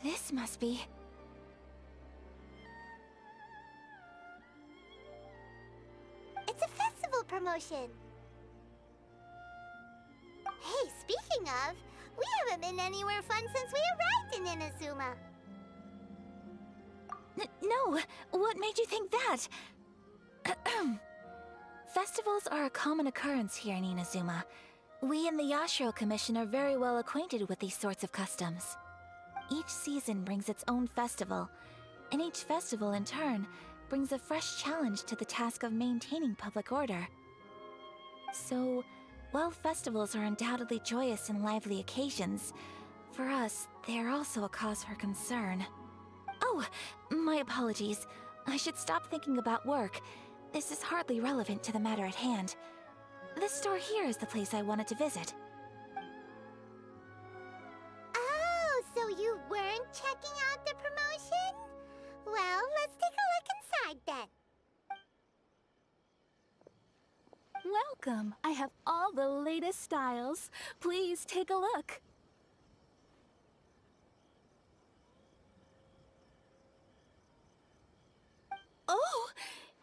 This must be... It's a festival promotion. Hey, speaking of, we haven't been anywhere fun since we arrived in Inazuma. No! What made you think that? Festivals are a common occurrence here in Inazuma. We in the Yashiro Commission are very well acquainted with these sorts of customs. Each season brings its own festival, and each festival, in turn, brings a fresh challenge to the task of maintaining public order. So, while festivals are undoubtedly joyous and lively occasions, for us, they are also a cause for concern. Oh, my apologies. I should stop thinking about work. This is hardly relevant to the matter at hand. This store here is the place I wanted to visit. Oh, so you weren't checking out the promotion? Well, let's take a look inside then. Welcome! I have all the latest styles. Please take a look. Oh!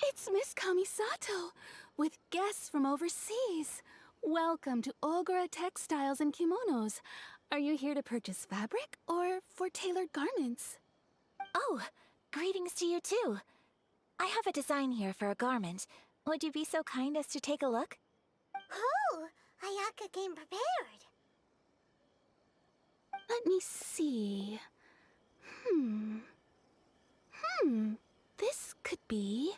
It's Miss Kamisato, with guests from overseas. Welcome to Ogura Textiles and Kimonos. Are you here to purchase fabric or for tailored garments? Oh, greetings to you too. I have a design here for a garment. Would you be so kind as to take a look? Oh, Ayaka came prepared. Let me see. This could be...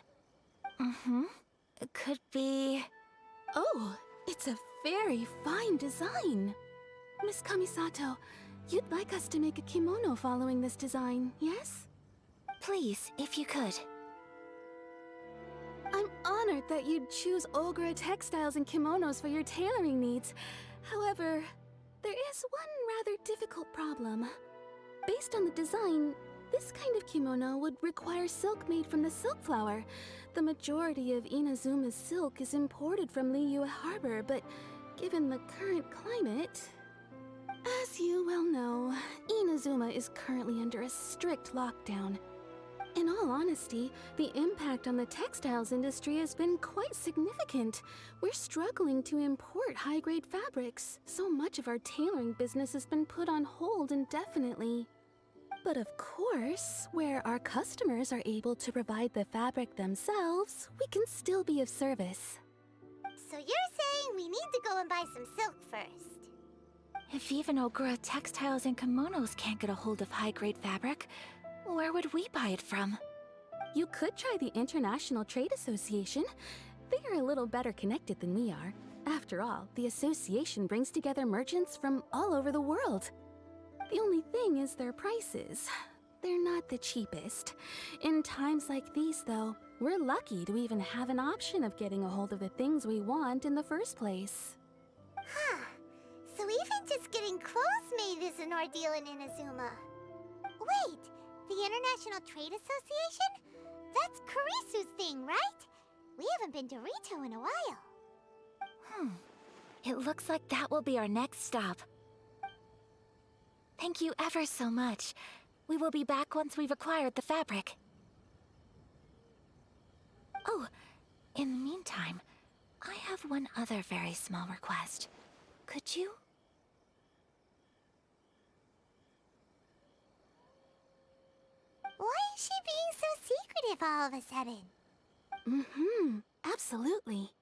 It could be... Oh, it's a very fine design. Miss Kamisato, you'd like us to make a kimono following this design, yes? Please, if you could. I'm honored that you'd choose Ogura Textiles and Kimonos for your tailoring needs. However, there is one rather difficult problem. Based on the design, this kind of kimono would require silk made from the silk flower. The majority of Inazuma's silk is imported from Liyue Harbor, but given the current climate... As you well know, Inazuma is currently under a strict lockdown. In all honesty, the impact on the textiles industry has been quite significant. We're struggling to import high-grade fabrics. So much of our tailoring business has been put on hold indefinitely. But of course, where our customers are able to provide the fabric themselves, we can still be of service. So you're saying we need to go and buy some silk first? If even Ogura Textiles and Kimonos can't get a hold of high-grade fabric, where would we buy it from? You could try the International Trade Association. They are a little better connected than we are. After all, the association brings together merchants from all over the world. The only thing is their prices. They're not the cheapest. In times like these, though, we're lucky to even have an option of getting a hold of the things we want in the first place. Huh. So even just getting clothes made is an ordeal in Inazuma. Wait, the International Trade Association? That's Kurisu's thing, right? We haven't been to Rito in a while. It looks like that will be our next stop. Thank you ever so much. We will be back once we've acquired the fabric. Oh, in the meantime, I have one other very small request. Could you? Why is she being so secretive all of a sudden? Absolutely.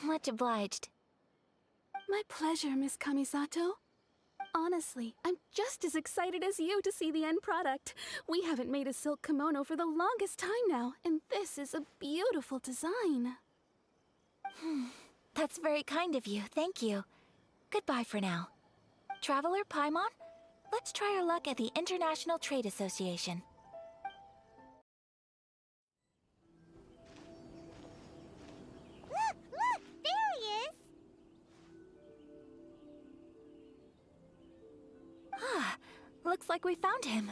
Much obliged. My pleasure, Miss Kamisato. Honestly, I'm just as excited as you to see the end product. We haven't made a silk kimono for the longest time now, and this is a beautiful design. That's very kind of you, thank you. Goodbye for now. Traveler Paimon, let's try our luck at the International Trade Association. Look! There he is! Ah, looks like we found him.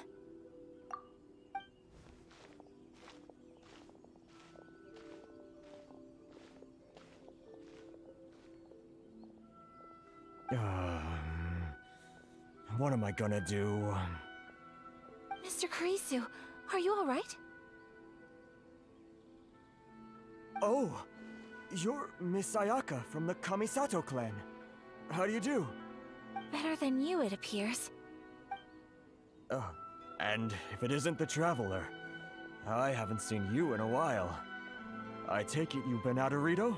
What am I gonna do? Mr. Kurisu, are you alright? Oh, you're Miss Ayaka from the Kamisato clan. How do you do? Better than you, it appears. And if it isn't the Traveler, I haven't seen you in a while. I take it you've been out of Rito?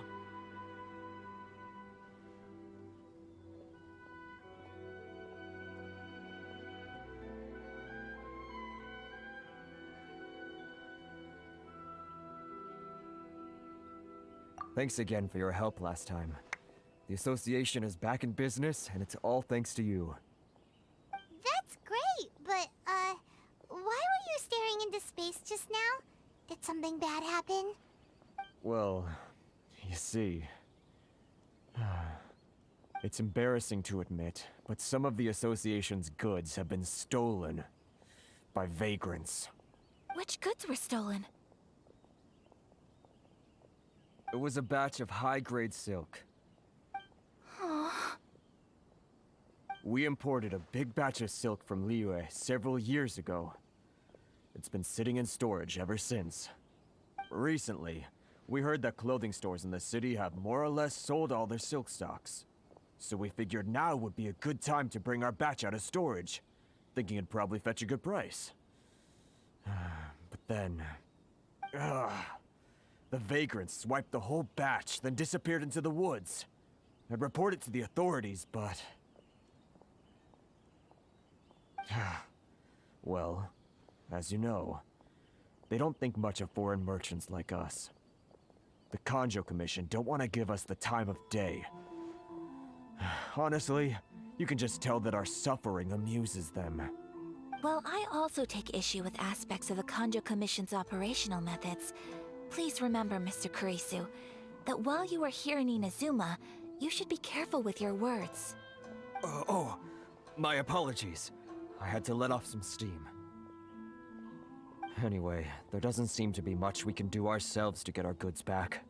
Thanks again for your help last time. The association is back in business, and it's all thanks to you. That's great, but, why were you staring into space just now? Did something bad happen? Well, you see... It's embarrassing to admit, but some of the association's goods have been stolen by vagrants. Which goods were stolen? It was a batch of high-grade silk. We imported a big batch of silk from Liyue several years ago. It's been sitting in storage ever since. Recently, we heard that clothing stores in the city have more or less sold all their silk stocks. So we figured now would be a good time to bring our batch out of storage, thinking it'd probably fetch a good price. But then... the vagrants swiped the whole batch, then disappeared into the woods. I'd report it to the authorities, but... Well, as you know, they don't think much of foreign merchants like us. The Kanjo Commission don't want to give us the time of day. Honestly, you can just tell that our suffering amuses them. Well, I also take issue with aspects of the Kanjo Commission's operational methods. Please remember, Mr. Kurisu, that while you are here in Inazuma, you should be careful with your words. My apologies. I had to let off some steam. Anyway, there doesn't seem to be much we can do ourselves to get our goods back.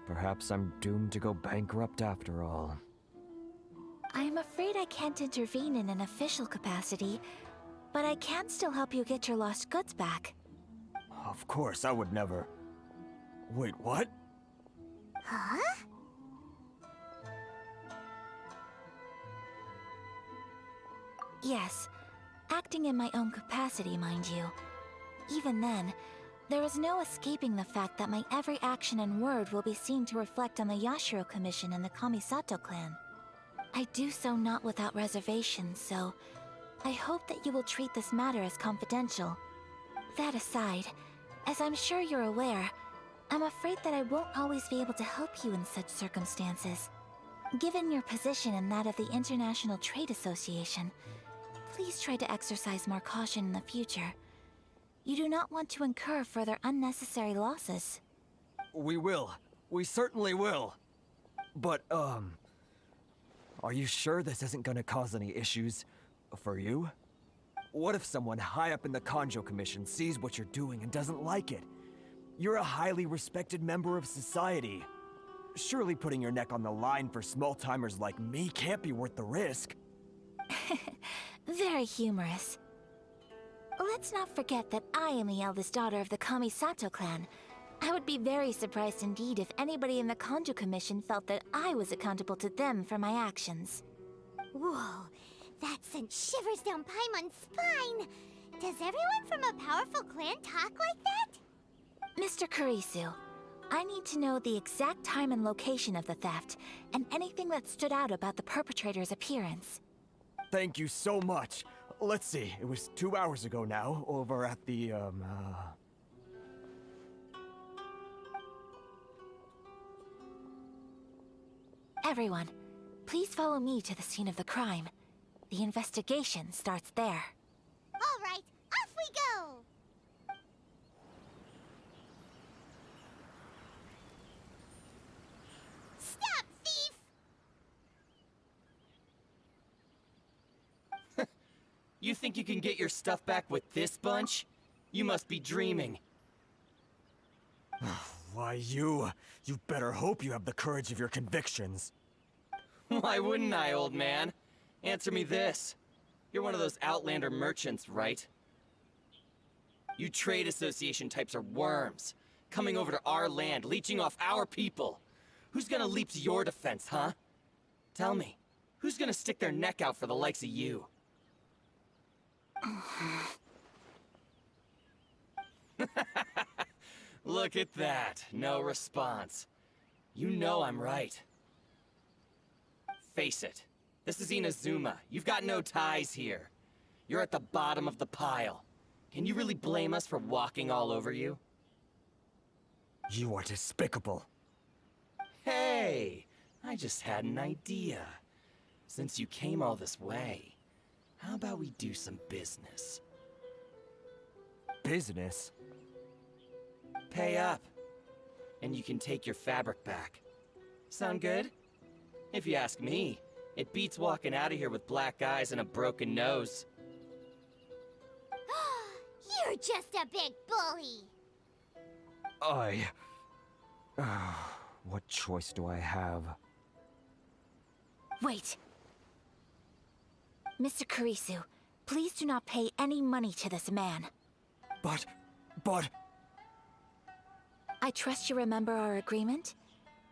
Perhaps I'm doomed to go bankrupt after all. I'm afraid I can't intervene in an official capacity, but I can still help you get your lost goods back. Of course, I would never... Wait, what? Huh? Yes, acting in my own capacity, mind you. Even then, there is no escaping the fact that my every action and word will be seen to reflect on the Yashiro Commission and the Kamisato clan. I do so not without reservation, so I hope that you will treat this matter as confidential. That aside, as I'm sure you're aware, I'm afraid that I won't always be able to help you in such circumstances. Given your position and that of the International Trade Association, please try to exercise more caution in the future. You do not want to incur further unnecessary losses. We will. We certainly will. But, are you sure this isn't gonna cause any issues for you? What if someone high up in the Kanjo Commission sees what you're doing and doesn't like it? You're a highly respected member of society. Surely putting your neck on the line for small-timers like me can't be worth the risk. Very humorous. Let's not forget that I am the eldest daughter of the Kamisato clan. I would be very surprised indeed if anybody in the Kanjo Commission felt that I was accountable to them for my actions. Whoa, that sent shivers down Paimon's spine! Does everyone from a powerful clan talk like that? Mr. Kurisu, I need to know the exact time and location of the theft, and anything that stood out about the perpetrator's appearance. Thank you so much. Let's see, it was 2 hours ago now, over at the, Everyone, please follow me to the scene of the crime. The investigation starts there. All right, off we go! Stop, thief! You think you can get your stuff back with this bunch? You must be dreaming. Why, you better hope you have the courage of your convictions. Why wouldn't I, old man? Answer me this. You're one of those Outlander merchants, right? You trade association types are worms, coming over to our land, leeching off our people. Who's gonna leap to your defense, huh? Tell me, who's gonna stick their neck out for the likes of you? Look at that, no response. You know I'm right. Face it, this is Inazuma. You've got no ties here. You're at the bottom of the pile. Can you really blame us for walking all over you? You are despicable. Hey, I just had an idea. Since you came all this way, how about we do some business? Business? Pay up, and you can take your fabric back. Sound good? If you ask me, it beats walking out of here with black eyes and a broken nose. You're just a big bully. What choice do I have? Wait. Mr. Kurisu, please do not pay any money to this man. But... I trust you remember our agreement?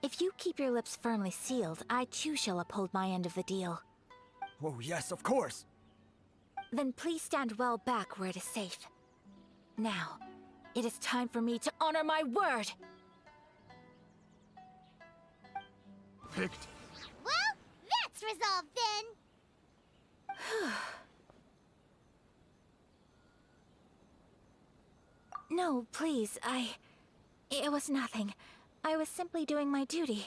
If you keep your lips firmly sealed, I too shall uphold my end of the deal. Oh, yes, of course. Then please stand well back where it is safe. Now, it is time for me to honor my word! Picked. Well, that's resolved then. No, please, It was nothing. I was simply doing my duty.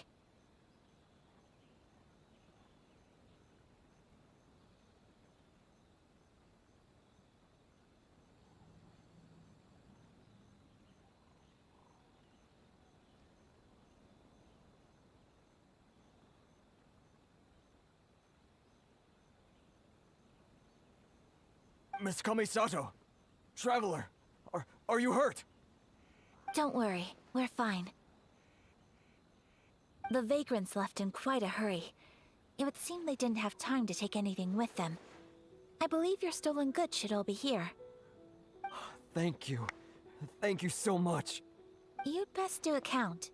Miss Kamisato! Traveler! Are you hurt? Don't worry, we're fine. The vagrants left in quite a hurry. It would seem they didn't have time to take anything with them. I believe your stolen goods should all be here. Thank you. Thank you so much. You'd best do a count.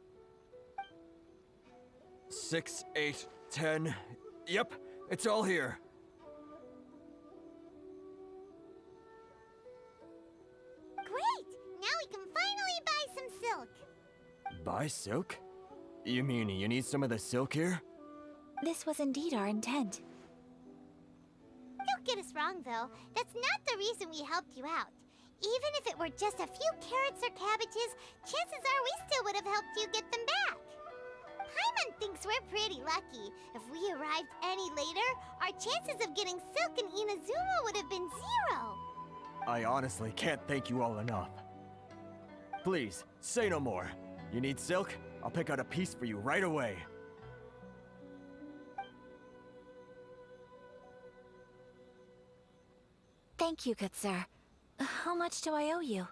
6, 8, 10... Yep, it's all here. Great! Now we can finally buy some silk. Buy silk? You mean you need some of the silk here? This was indeed our intent. Don't get us wrong, though. That's not the reason we helped you out. Even if it were just a few carrots or cabbages, chances are we still would have helped you get them back. Paimon thinks we're pretty lucky. If we arrived any later, our chances of getting silk in Inazuma would have been 0. I honestly can't thank you all enough. Please, say no more. You need silk? I'll pick out a piece for you right away. Thank you, good sir. How much do I owe you?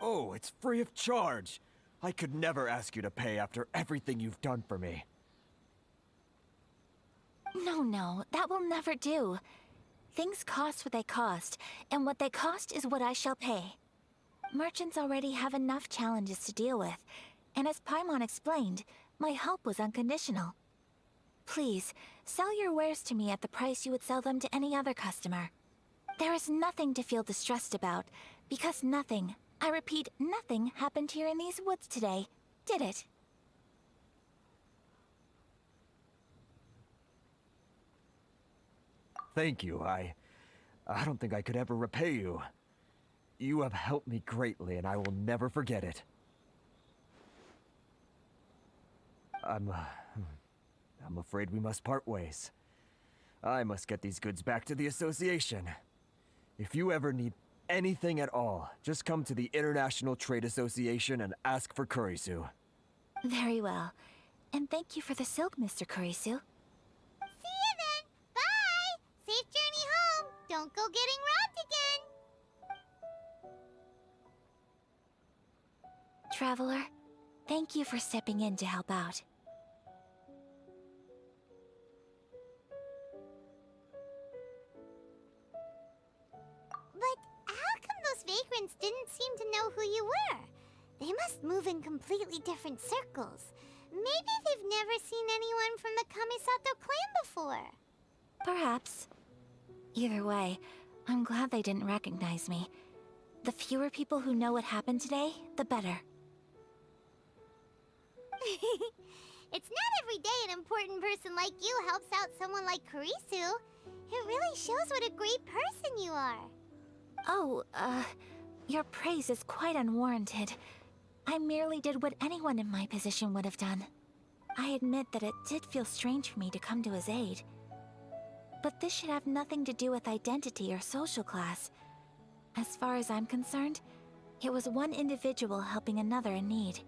Oh, it's free of charge. I could never ask you to pay after everything you've done for me. No, that will never do. Things cost what they cost, and what they cost is what I shall pay. Merchants already have enough challenges to deal with, and as Paimon explained, my help was unconditional. Please, sell your wares to me at the price you would sell them to any other customer. There is nothing to feel distressed about, because nothing, I repeat, nothing happened here in these woods today, did it? Thank you. I don't think I could ever repay you. You have helped me greatly, and I will never forget it. I'm afraid we must part ways. I must get these goods back to the association. If you ever need anything at all, just come to the International Trade Association and ask for Kurisu. Very well. And thank you for the silk, Mr. Kurisu. See you then! Bye! Safe journey home! Don't go getting robbed again! Traveler, Thank you for stepping in to help out. But how come those vagrants didn't seem to know who you were? They must move in completely different circles. Maybe they've never seen anyone from the Kamisato clan before. Perhaps. Either way, I'm glad they didn't recognize me. The fewer people who know what happened today, the better. It's not every day an important person like you helps out someone like Kurisu. It really shows what a great person you are. Oh, your praise is quite unwarranted. I merely did what anyone in my position would have done. I admit that it did feel strange for me to come to his aid. But this should have nothing to do with identity or social class. As far as I'm concerned, it was one individual helping another in need.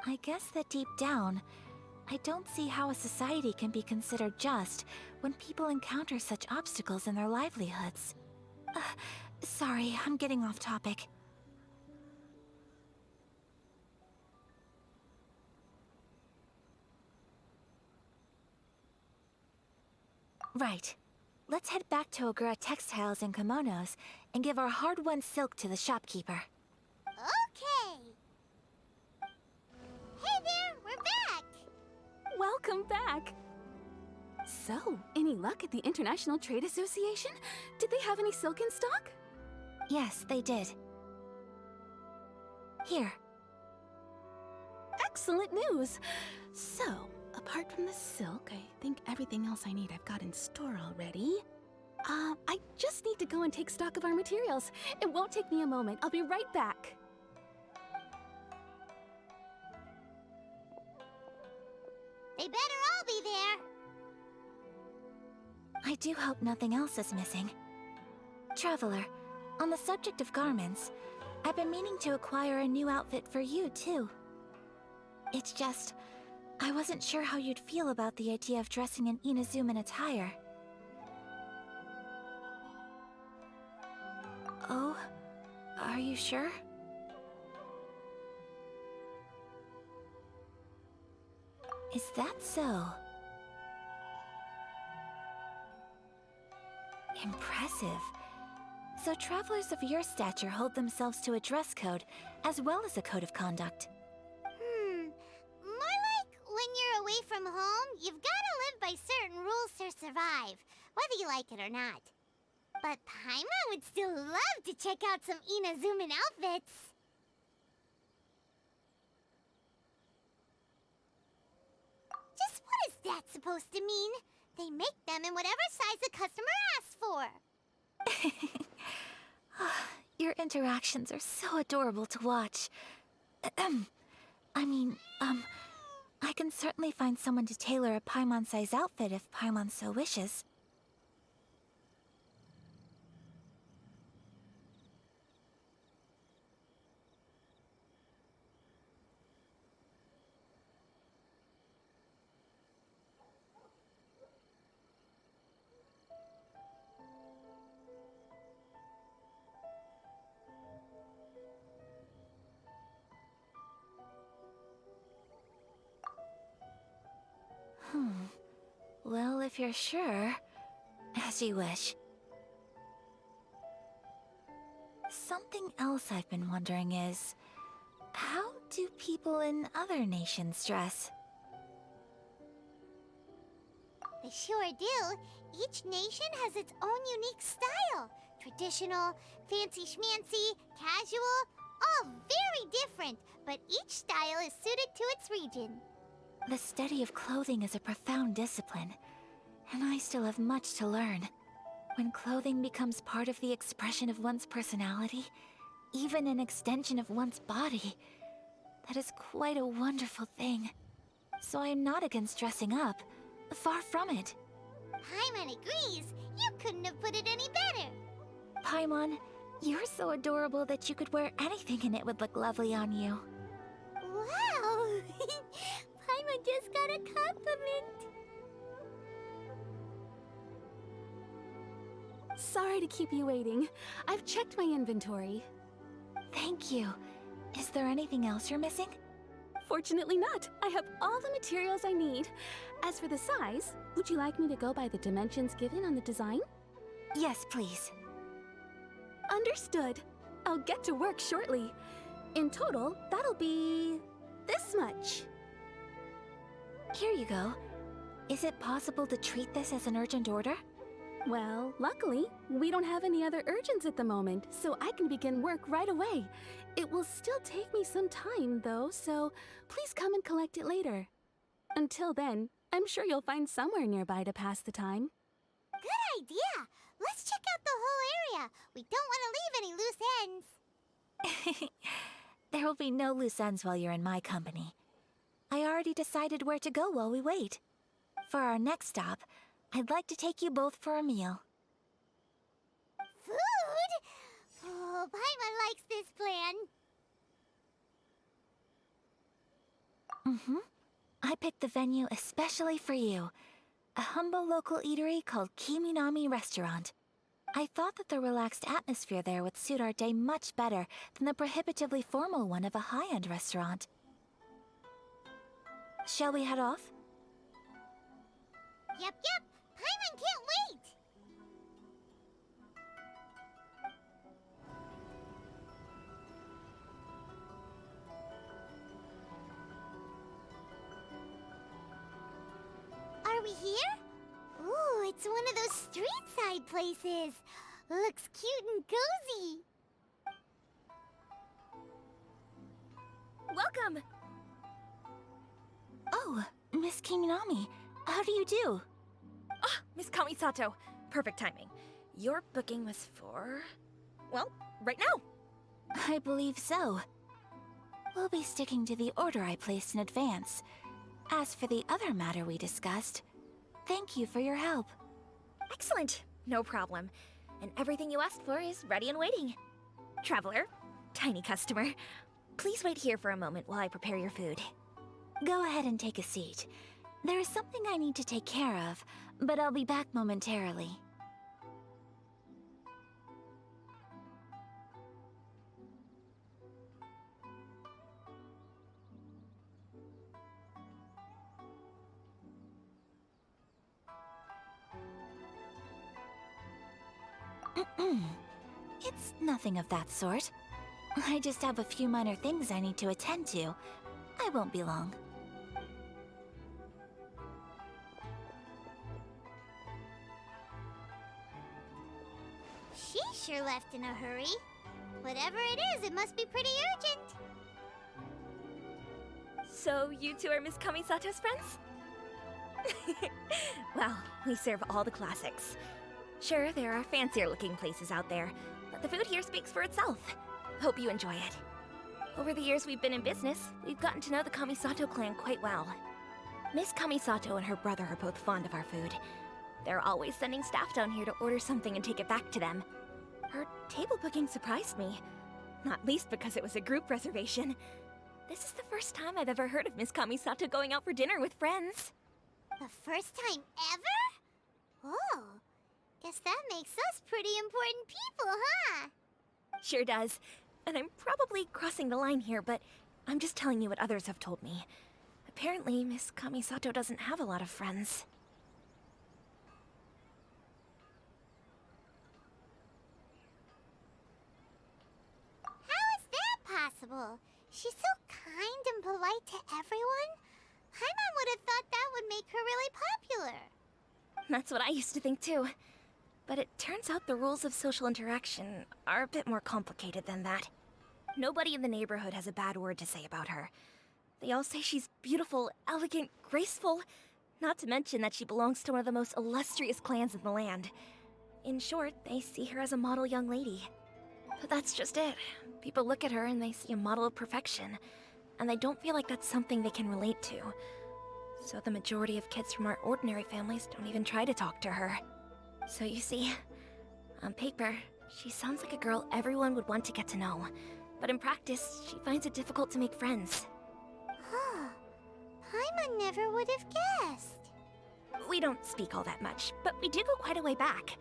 I guess that deep down, I don't see how a society can be considered just when people encounter such obstacles in their livelihoods. Sorry, I'm getting off topic. Right. Let's head back to Ogura Textiles and Kimonos and give our hard-won silk to the shopkeeper. Okay. Hey there, we're back. Welcome back! So, any luck at the International Trade Association? Did they have any silk in stock? Yes, they did. Here. Excellent news! So, apart from the silk, I think everything else I need I've got in store already. I just need to go and take stock of our materials. It won't take me a moment. I'll be right back. They better all be there. I do hope nothing else is missing. Traveler, on the subject of garments, I've been meaning to acquire a new outfit for you, too. It's just, I wasn't sure how you'd feel about the idea of dressing in Inazuman attire. Oh? Are you sure? Is that so? Impressive. So travelers of your stature hold themselves to a dress code, as well as a code of conduct. More like when you're away from home, you've gotta live by certain rules to survive, whether you like it or not. But Paimon would still love to check out some Inazuman outfits. Just what is that supposed to mean? They make them in whatever size the customer asks for. Your interactions are so adorable to watch. I can certainly find someone to tailor a Paimon-size outfit if Paimon so wishes. Well, if you're sure, as you wish. Something else I've been wondering is, how do people in other nations dress? They sure do. Each nation has its own unique style. Traditional, fancy schmancy, casual, all very different, but each style is suited to its region. The study of clothing is a profound discipline, and I still have much to learn. When clothing becomes part of the expression of one's personality, even an extension of one's body, that is quite a wonderful thing. So I am not against dressing up. Far from it. Paimon agrees. You couldn't have put it any better. Paimon, you're so adorable that you could wear anything and it would look lovely on you. Wow! Paimon just got a compliment. Sorry to keep you waiting. I've checked my inventory. Thank you. Is there anything else you're missing? Fortunately not. I have all the materials I need. As for the size, would you like me to go by the dimensions given on the design? Yes, please. Understood. I'll get to work shortly. In total, that'll be this much. Here you go. Is it possible to treat this as an urgent order? Well, luckily, we don't have any other urgents at the moment, so I can begin work right away. It will still take me some time, though, so please come and collect it later. Until then, I'm sure you'll find somewhere nearby to pass the time. Good idea! Let's check out the whole area. We don't want to leave any loose ends. There will be no loose ends while you're in my company. I already decided where to go while we wait. For our next stop, I'd like to take you both for a meal. Food? Oh, Paimon likes this plan. I picked the venue especially for you. A humble local eatery called Kiminami Restaurant. I thought that the relaxed atmosphere there would suit our day much better than the prohibitively formal one of a high-end restaurant. Shall we head off? Yep. Paimon can't wait. Are we here? Ooh, it's one of those street-side places. Looks cute and cozy. Welcome! Oh, Miss Kiminami, how do you do? Ah, Miss Kamisato. Perfect timing. Your booking was for... well, right now. I believe so. We'll be sticking to the order I placed in advance. As for the other matter we discussed, thank you for your help. Excellent. No problem. And everything you asked for is ready and waiting. Traveler, tiny customer, please wait here for a moment while I prepare your food. Go ahead and take a seat. There is something I need to take care of, but I'll be back momentarily. It's nothing of that sort. I just have a few minor things I need to attend to. I won't be long. She sure left in a hurry. Whatever it is, it must be pretty urgent. So you two are Miss Kamisato's friends? Well, we serve all the classics. Sure, there are fancier looking places out there, but the food here speaks for itself. Hope you enjoy it. Over the years we've been in business, we've gotten to know the Kamisato clan quite well. Miss Kamisato and her brother are both fond of our food. They're always sending staff down here to order something and take it back to them. Her table booking surprised me, not least because it was a group reservation. This is the first time I've ever heard of Miss Kamisato going out for dinner with friends. The first time ever? Oh, guess that makes us pretty important people, huh? Sure does. And I'm probably crossing the line here, but I'm just telling you what others have told me. Apparently, Miss Kamisato doesn't have a lot of friends. How is that possible? She's so kind and polite to everyone. Paimon would have thought that would make her really popular. That's what I used to think too. But it turns out the rules of social interaction are a bit more complicated than that. Nobody in the neighborhood has a bad word to say about her. They all say she's beautiful, elegant, graceful, not to mention that she belongs to one of the most illustrious clans in the land. In short, they see her as a model young lady. But that's just it. People look at her and they see a model of perfection, and they don't feel like that's something they can relate to. So the majority of kids from our ordinary families don't even try to talk to her. So you see, on paper, she sounds like a girl everyone would want to get to know. But in practice, she finds it difficult to make friends. Huh. Paimon never would have guessed. We don't speak all that much, but we do go quite a way back.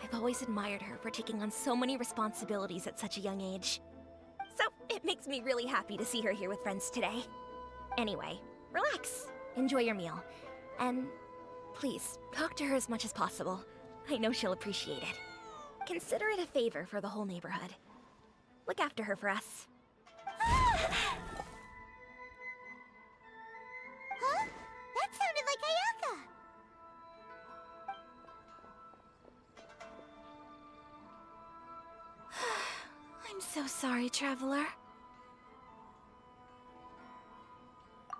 I've always admired her for taking on so many responsibilities at such a young age. So it makes me really happy to see her here with friends today. Anyway, relax. Enjoy your meal. And please, talk to her as much as possible. I know she'll appreciate it. Consider it a favor for the whole neighborhood. Look after her for us. Huh? That sounded like Ayaka! I'm so sorry, Traveler.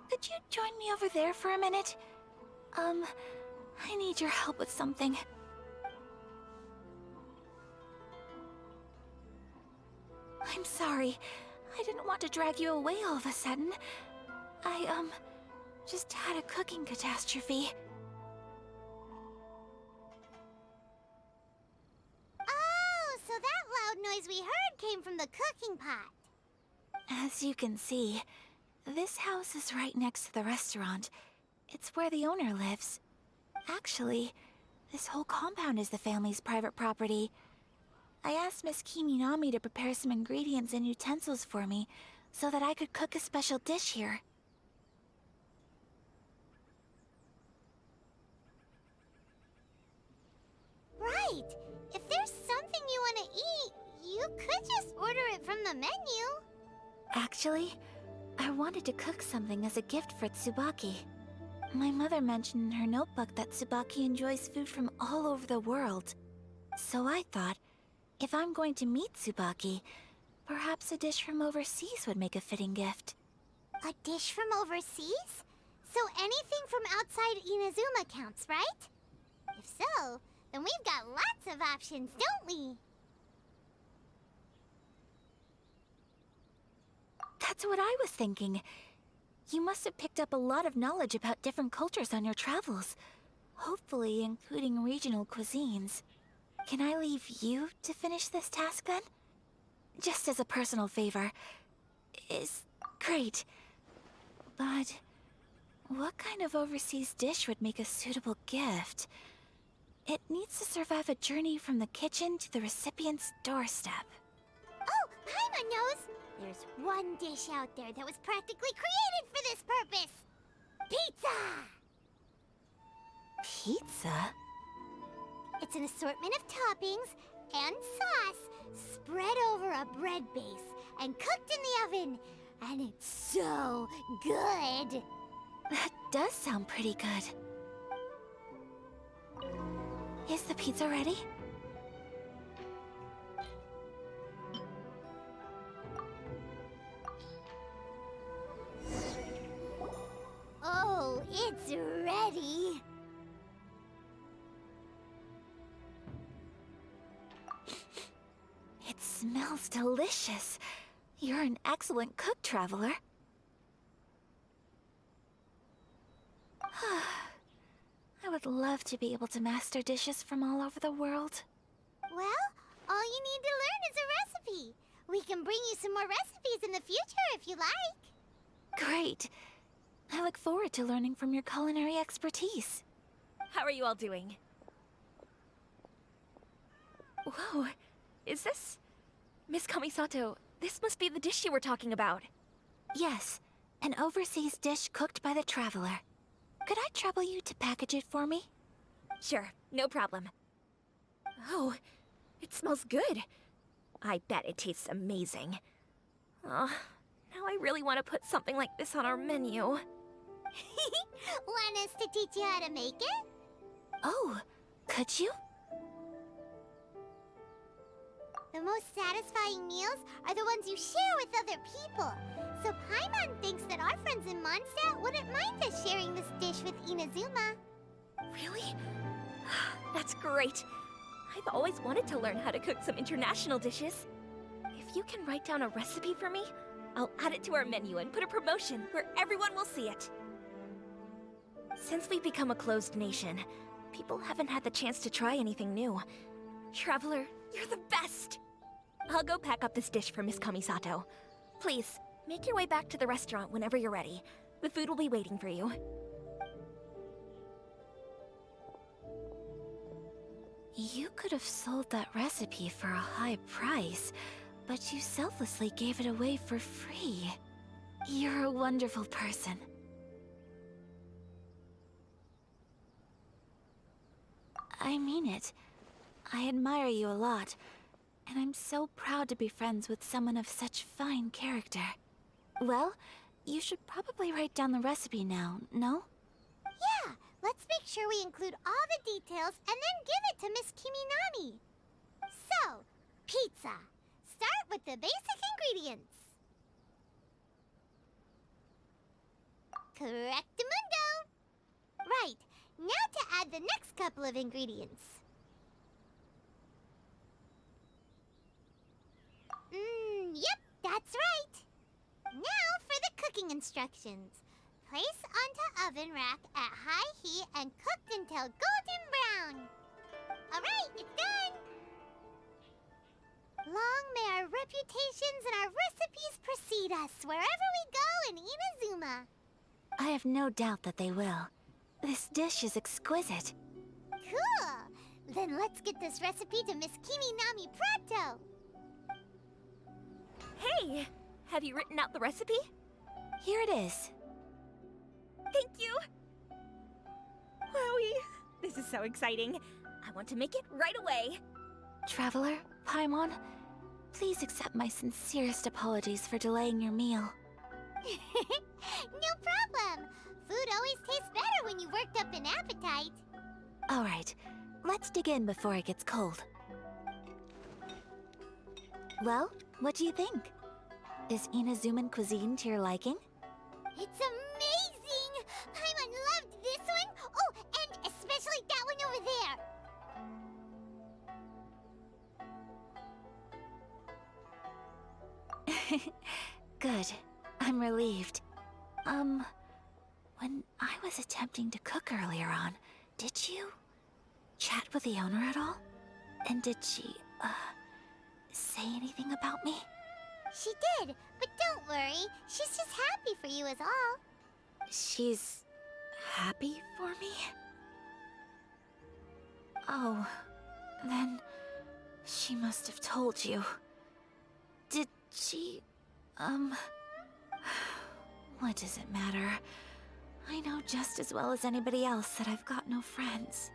Could you join me over there for a minute? I need your help with something. I'm sorry. I didn't want to drag you away all of a sudden. I, just had a cooking catastrophe. Oh, so that loud noise we heard came from the cooking pot. As you can see, this house is right next to the restaurant. It's where the owner lives. Actually, this whole compound is the family's private property. I asked Miss Kiminami to prepare some ingredients and utensils for me so that I could cook a special dish here. Right. If there's something you want to eat, you could just order it from the menu. Actually, I wanted to cook something as a gift for Tsubaki. My mother mentioned in her notebook that Tsubaki enjoys food from all over the world. So I thought, if I'm going to meet Tsubaki, perhaps a dish from overseas would make a fitting gift. A dish from overseas? So anything from outside Inazuma counts, right? If so, then we've got lots of options, don't we? That's what I was thinking. You must have picked up a lot of knowledge about different cultures on your travels, hopefully including regional cuisines. Can I leave you to finish this task then? Just as a personal favor. Is great. But what kind of overseas dish would make a suitable gift? It needs to survive a journey from the kitchen to the recipient's doorstep. Oh, Paimon knows! There's one dish out there that was practically created for this purpose! Pizza! Pizza? It's an assortment of toppings and sauce spread over a bread base and cooked in the oven. And it's so good! That does sound pretty good. Is the pizza ready? Oh, it's ready! It smells delicious. You're an excellent cook, Traveler. I would love to be able to master dishes from all over the world. Well, all you need to learn is a recipe. We can bring you some more recipes in the future if you like. Great. I look forward to learning from your culinary expertise. How are you all doing? Whoa, is this... Miss Kamisato, this must be the dish you were talking about. Yes, an overseas dish cooked by the Traveler. Could I trouble you to package it for me? Sure, no problem. Oh, it smells good. I bet it tastes amazing. Oh, now I really want to put something like this on our menu. Want us to teach you how to make it? Oh, could you? The most satisfying meals are the ones you share with other people. So Paimon thinks that our friends in Mondstadt wouldn't mind us sharing this dish with Inazuma. Really? That's great. I've always wanted to learn how to cook some international dishes. If you can write down a recipe for me, I'll add it to our menu and put a promotion where everyone will see it. Since we've become a closed nation, people haven't had the chance to try anything new. Traveler, you're the best! I'll go pack up this dish for Miss Kamisato. Please, make your way back to the restaurant whenever you're ready. The food will be waiting for you. You could have sold that recipe for a high price, but you selflessly gave it away for free. You're a wonderful person. I mean it. I admire you a lot, and I'm so proud to be friends with someone of such fine character. Well, you should probably write down the recipe now, no? Yeah, let's make sure we include all the details and then give it to Miss Kiminami. So, pizza. Start with the basic ingredients. Correctamundo! Right, now to add the next couple of ingredients. Yep, that's right. Now for the cooking instructions. Place onto oven rack at high heat and cook until golden brown. Alright, it's done! Long may our reputations and our recipes precede us wherever we go in Inazuma. I have no doubt that they will. This dish is exquisite. Cool! Then let's get this recipe to Miss Kiminami pronto! Hey! Have you written out the recipe? Here it is. Thank you! Wowie! This is so exciting. I want to make it right away. Traveler, Paimon, please accept my sincerest apologies for delaying your meal. No problem! Food always tastes better when you've worked up an appetite. All right, let's dig in before it gets cold. Well, what do you think? Is Inazuman cuisine to your liking? It's amazing! Paimon loved this one! Oh, and especially that one over there! Good. I'm relieved. When I was attempting to cook earlier on, did you chat with the owner at all? And did she, say anything about me? She did, but don't worry. She's just happy for you is all. She's happy for me? Oh, then she must have told you. Did she, what does it matter? I know just as well as anybody else that I've got no friends.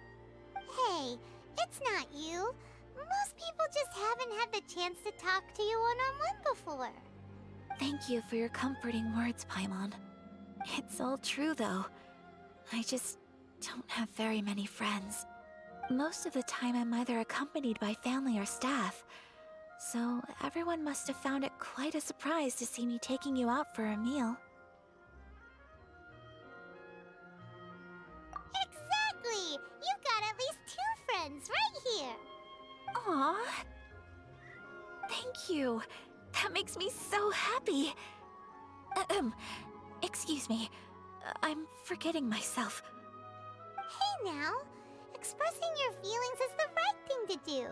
Hey, it's not you. Most people just haven't had the chance to talk to you one-on-one before. Thank you for your comforting words, Paimon. It's all true, though. I just don't have very many friends. Most of the time I'm either accompanied by family or staff, so everyone must have found it quite a surprise to see me taking you out for a meal. Exactly! You've got at least 2 friends right here. Aw. Thank you. That makes me so happy. Excuse me. I'm forgetting myself. Hey now, expressing your feelings is the right thing to do.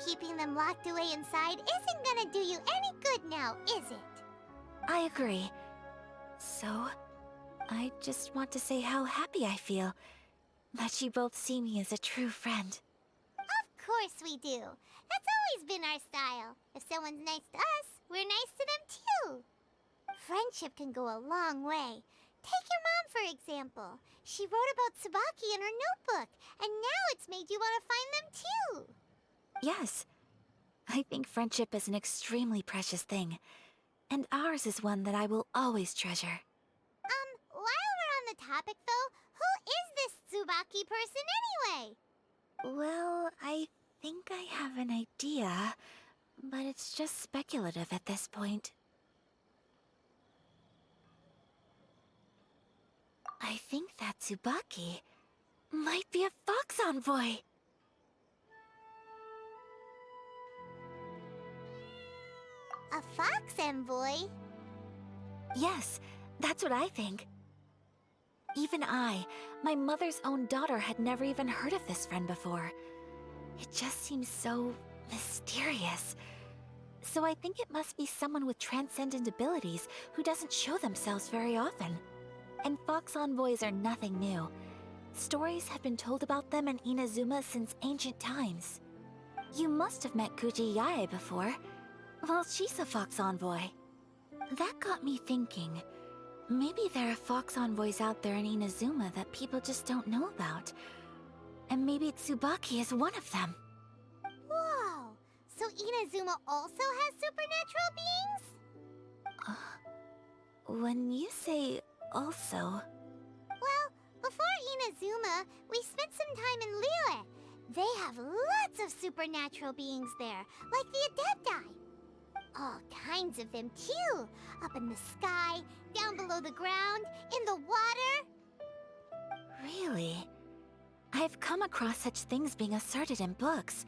Keeping them locked away inside isn't gonna do you any good now, is it? I agree. So, I just want to say how happy I feel that you both see me as a true friend. Of course we do. That's always been our style. If someone's nice to us, we're nice to them too. Friendship can go a long way. Take your mom, for example. She wrote about Tsubaki in her notebook, and now it's made you want to find them too. Yes. I think friendship is an extremely precious thing, and ours is one that I will always treasure. While we're on the topic though, who is this Tsubaki person anyway? Well, I think I have an idea, but it's just speculative at this point. I think that Tsubaki might be a fox envoy. A fox envoy? Yes, that's what I think. Even I, my mother's own daughter, had never even heard of this friend before. It just seems so mysterious. So I think it must be someone with transcendent abilities who doesn't show themselves very often. And fox envoys are nothing new. Stories have been told about them in Inazuma since ancient times. You must have met Kuji Yae before. Well, she's a fox envoy. That got me thinking. Maybe there are fox envoys out there in Inazuma that people just don't know about. And maybe Tsubaki is one of them. Whoa! So Inazuma also has supernatural beings? When you say also... Well, before Inazuma, we spent some time in Liyue. They have lots of supernatural beings there, like the Adepti. All kinds of them, too. Up in the sky, down below the ground, in the water. Really? I've come across such things being asserted in books,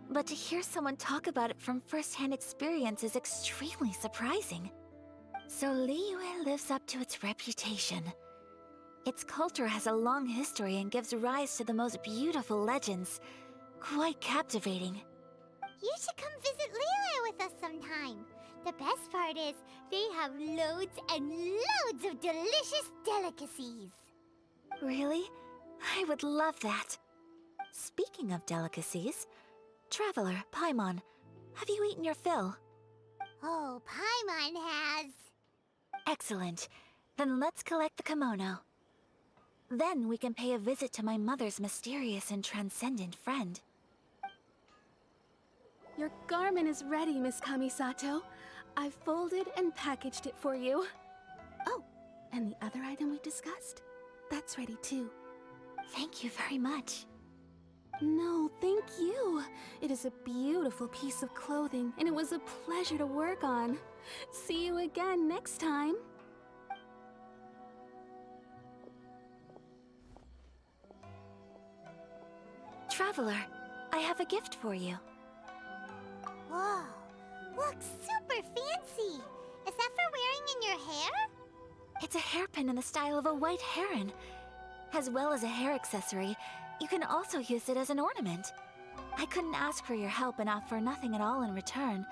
but to hear someone talk about it from first-hand experience is extremely surprising. So Liyue lives up to its reputation. Its culture has a long history and gives rise to the most beautiful legends. Quite captivating. You should come visit Liyue with us sometime. The best part is, they have loads and loads of delicious delicacies. Really? I would love that. Speaking of delicacies, Traveler, Paimon, have you eaten your fill? Oh, Paimon has. Excellent. Then let's collect the kimono. Then we can pay a visit to my mother's mysterious and transcendent friend. Your garment is ready, Miss Kamisato. I've folded and packaged it for you. Oh, and the other item we discussed? That's ready too. Thank you very much. No, thank you. It is a beautiful piece of clothing, and it was a pleasure to work on. See you again next time. Traveler, I have a gift for you. Whoa, looks super fancy. Is that for wearing in your hair? It's a hairpin in the style of a white heron. As well as a hair accessory, you can also use it as an ornament. I couldn't ask for your help and offer nothing at all in return,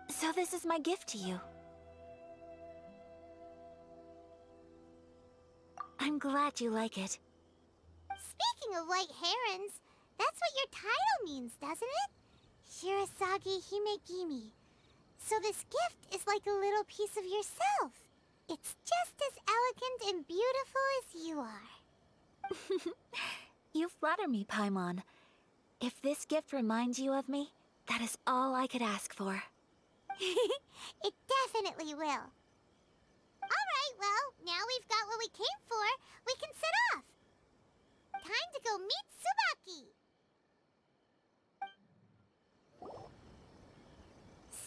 so this is my gift to you. I'm glad you like it. Speaking of white herons, that's what your title means, doesn't it? Shirasagi Himegimi. So this gift is like a little piece of yourself. It's just as elegant and beautiful as you are. You flatter me, Paimon. If this gift reminds you of me, that is all I could ask for. It definitely will. Alright, well, now we've got what we came for. We can set off. Time to go meet Tsubaki.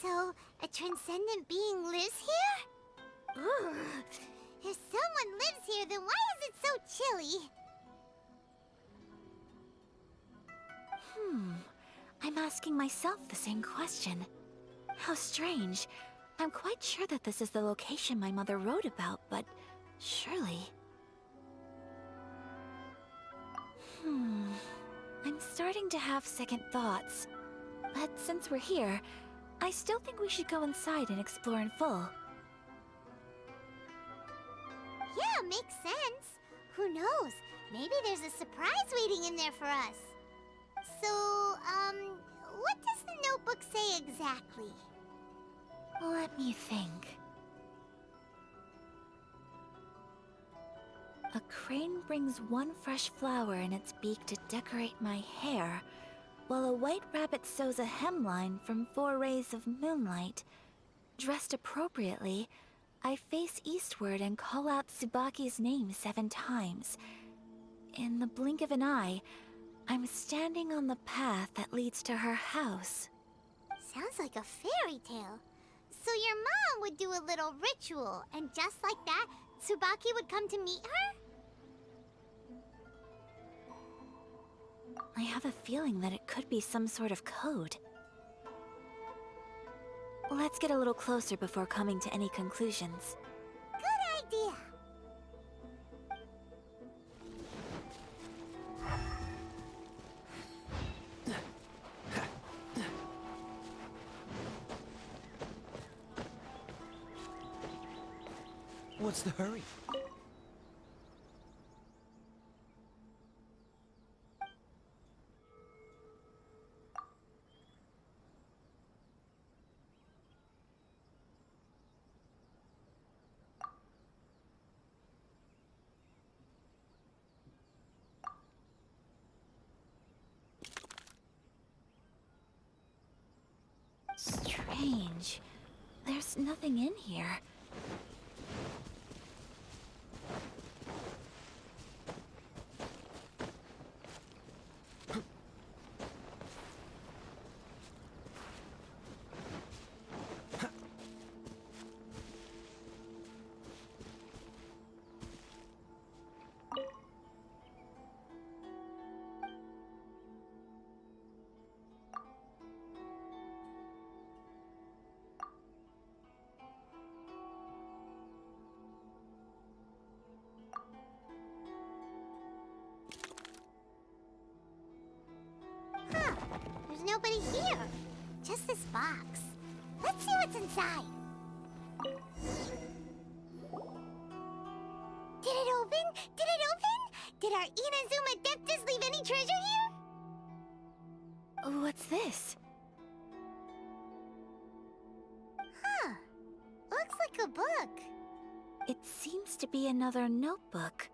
So, a transcendent being lives here? Ugh. If someone lives here, then why is it so chilly? I'm asking myself the same question. How strange. I'm quite sure that this is the location my mother wrote about, but surely... I'm starting to have second thoughts. But since we're here, I still think we should go inside and explore in full. Yeah, makes sense. Who knows? Maybe there's a surprise waiting in there for us. So, what does the notebook say exactly? Let me think. A crane brings one fresh flower in its beak to decorate my hair, while a white rabbit sews a hemline from 4 rays of moonlight. Dressed appropriately, I face eastward and call out Tsubaki's name 7 times. In the blink of an eye, I'm standing on the path that leads to her house. Sounds like a fairy tale. So your mom would do a little ritual, and just like that, Tsubaki would come to meet her? I have a feeling that it could be some sort of code. Let's get a little closer before coming to any conclusions. Good idea. What's the hurry? strange. There's nothing in here. Huh. There's nobody here. Just this box. Let's see what's inside. Did it open? Did it open? Did our Inazuma Adeptus leave any treasure here? What's this? Huh. Looks like a book. It seems to be another notebook.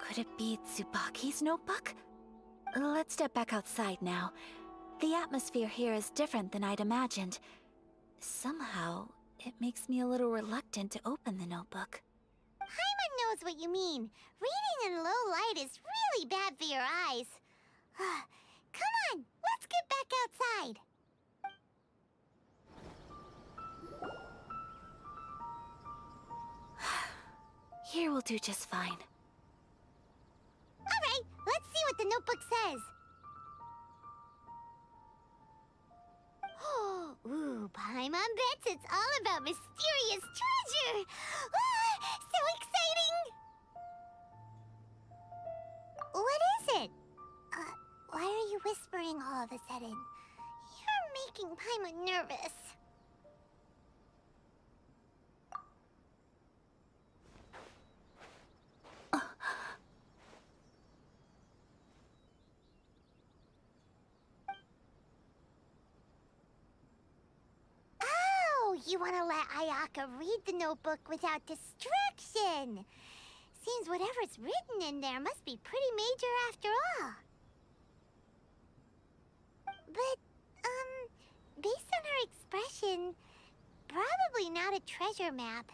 Could it be Tsubaki's notebook? Let's step back outside now. The atmosphere here is different than I'd imagined. Somehow, it makes me a little reluctant to open the notebook. Paimon knows what you mean. Reading in low light is really bad for your eyes. Come on, let's get back outside. Here will do just fine. All right, let's see what the notebook says. Ooh, Paimon bets it's all about mysterious treasure. So exciting! What is it? Why are you whispering all of a sudden? You're making Paimon nervous. You want to let Ayaka read the notebook without distraction. Seems whatever's written in there must be pretty major after all. But, based on her expression, probably not a treasure map.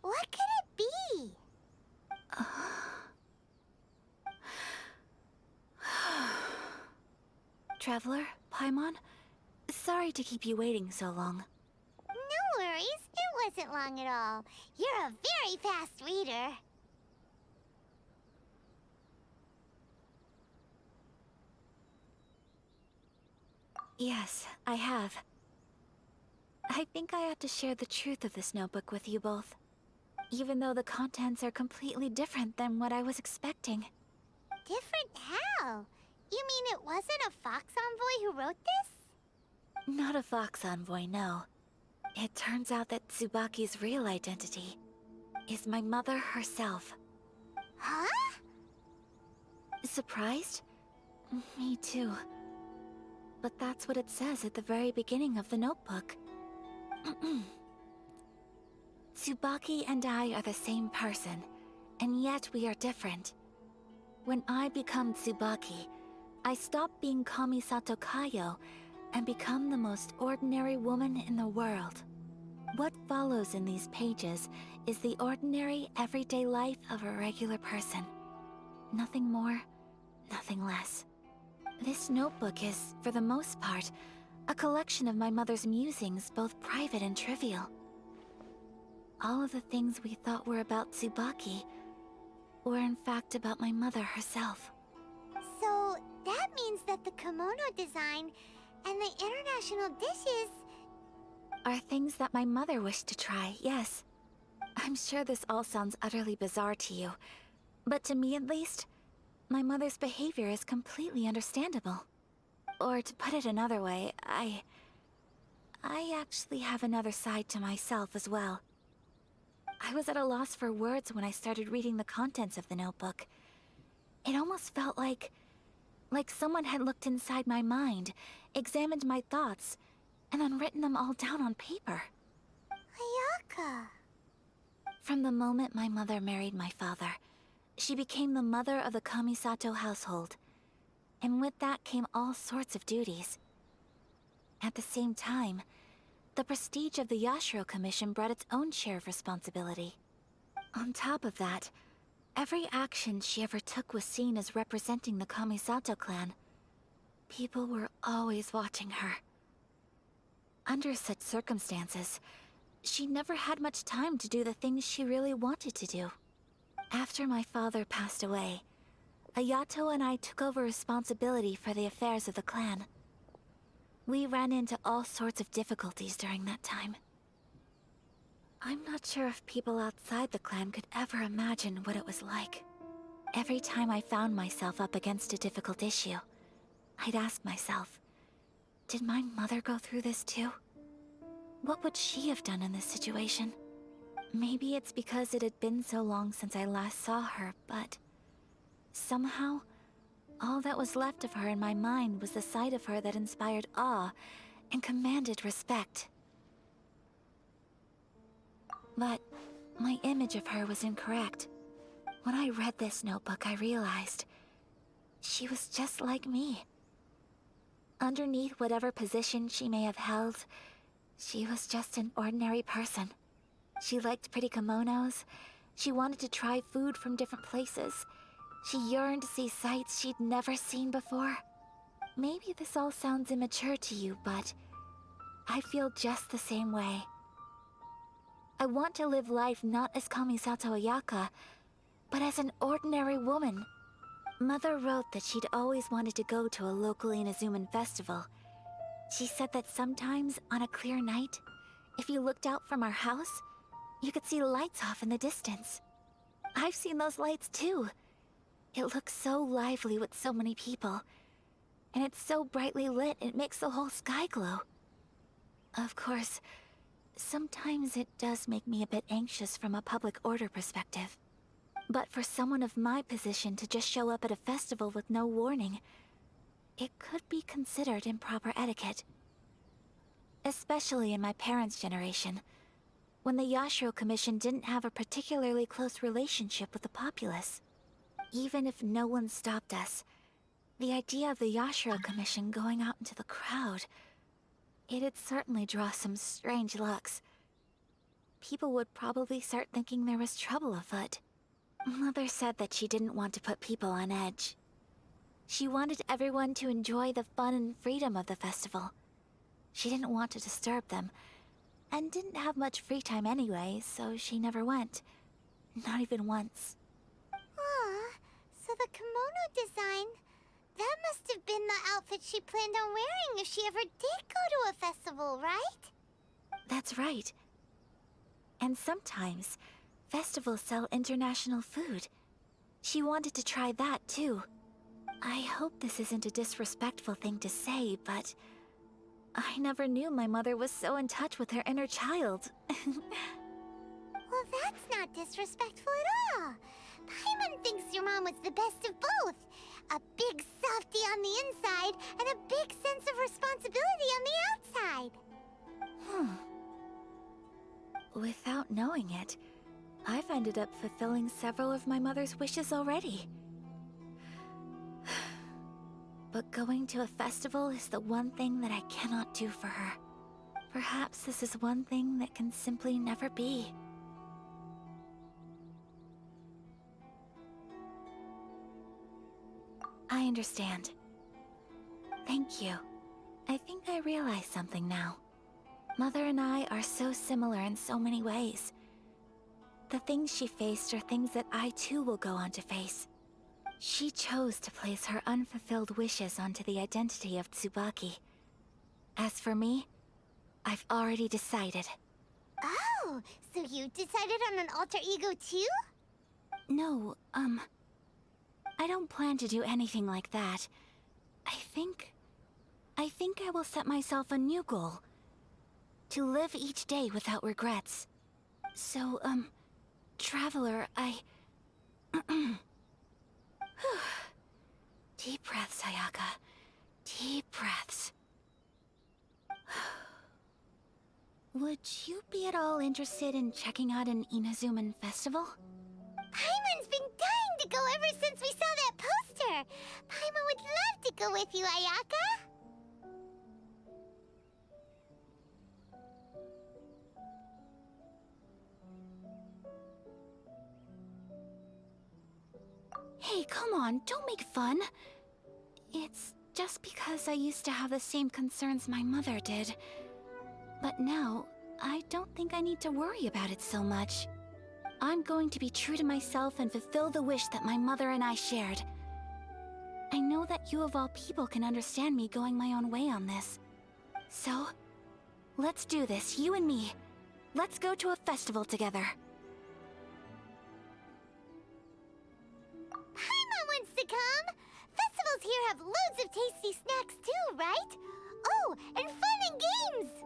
What could it be? Traveler, Paimon, sorry to keep you waiting so long. No worries, it wasn't long at all. You're a very fast reader. Yes, I have. I think I ought to share the truth of this notebook with you both. Even though the contents are completely different than what I was expecting. Different how? You mean it wasn't a Fox Envoy who wrote this? Not a Fox Envoy, no. It turns out that Tsubaki's real identity is my mother herself. Huh? Surprised? Me too. But that's what it says at the very beginning of the notebook. Tsubaki and I are the same person, and yet we are different. When I become Tsubaki, I stop being Kamisato Kayo and become the most ordinary woman in the world. What follows in these pages is the ordinary, everyday life of a regular person. Nothing more, nothing less. This notebook is, for the most part, a collection of my mother's musings, both private and trivial. All of the things we thought were about Tsubaki were in fact about my mother herself. So, that means that the kimono design and the international dishes... Are things that my mother wished to try, yes. I'm sure this all sounds utterly bizarre to you, but to me at least, my mother's behavior is completely understandable. Or to put it another way, I actually have another side to myself as well. I was at a loss for words when I started reading the contents of the notebook. It almost felt like someone had looked inside my mind, examined my thoughts, and then written them all down on paper. Ayaka... From the moment my mother married my father, she became the mother of the Kamisato household. And with that came all sorts of duties. At the same time, the prestige of the Yashiro Commission brought its own share of responsibility. On top of that, every action she ever took was seen as representing the Kamisato clan. People were always watching her. Under such circumstances, she never had much time to do the things she really wanted to do. After my father passed away, Ayato and I took over responsibility for the affairs of the clan. We ran into all sorts of difficulties during that time. I'm not sure if people outside the clan could ever imagine what it was like. Every time I found myself up against a difficult issue, I'd ask myself, did my mother go through this too? What would she have done in this situation? Maybe it's because it had been so long since I last saw her, but somehow, all that was left of her in my mind was the side of her that inspired awe and commanded respect. But my image of her was incorrect. When I read this notebook, I realized she was just like me. Underneath whatever position she may have held, she was just an ordinary person. She liked pretty kimonos. She wanted to try food from different places. She yearned to see sights she'd never seen before. Maybe this all sounds immature to you, but I feel just the same way. I want to live life not as Kamisato Ayaka, but as an ordinary woman. Mother wrote that she'd always wanted to go to a local Inazuman festival. She said that sometimes, on a clear night, if you looked out from our house, you could see lights off in the distance. I've seen those lights too. It looks so lively with so many people. And it's so brightly lit, it makes the whole sky glow. Of course, sometimes it does make me a bit anxious from a public order perspective. But for someone of my position to just show up at a festival with no warning, it could be considered improper etiquette. Especially in my parents' generation, when the Yashiro Commission didn't have a particularly close relationship with the populace. Even if no one stopped us, the idea of the Yashiro Commission going out into the crowd, it'd certainly draw some strange looks. People would probably start thinking there was trouble afoot. Mother said that she didn't want to put people on edge. She wanted everyone to enjoy the fun and freedom of the festival. She didn't want to disturb them, and didn't have much free time anyway, so she never went. Not even once. Aw, so the kimono design, that must have been the outfit she planned on wearing if she ever did go to a festival, right? That's right. And sometimes, festivals sell international food. She wanted to try that too. I hope this isn't a disrespectful thing to say, but I never knew my mother was so in touch with her inner child. Well, that's not disrespectful at all. Paimon thinks your mom was the best of both. A big softie on the inside and a big sense of responsibility on the outside. Without knowing it, I've ended up fulfilling several of my mother's wishes already. But going to a festival is the one thing that I cannot do for her. Perhaps this is one thing that can simply never be. I understand. Thank you. I think I realize something now. Mother and I are so similar in so many ways. The things she faced are things that I too will go on to face. She chose to place her unfulfilled wishes onto the identity of Tsubaki. As for me, I've already decided. Oh, so you decided on an alter ego too? No, I don't plan to do anything like that. I think I will set myself a new goal. To live each day without regrets. So, Traveler, Deep breaths, Ayaka. Deep breaths. Would you be at all interested in checking out an Inazuman festival? Paimon's been dying to go ever since we saw that poster. Paimon would love to go with you, Ayaka. come on, don't make fun. It's just because I used to have the same concerns my mother did. But now, I don't think I need to worry about it so much. I'm going to be true to myself and fulfill the wish that my mother and I shared. I know that you of all people can understand me going my own way on this. So, let's do this, you and me. Let's go to a festival together. Paimon wants to come! Festivals here have loads of tasty snacks too, right? Oh, and fun and games!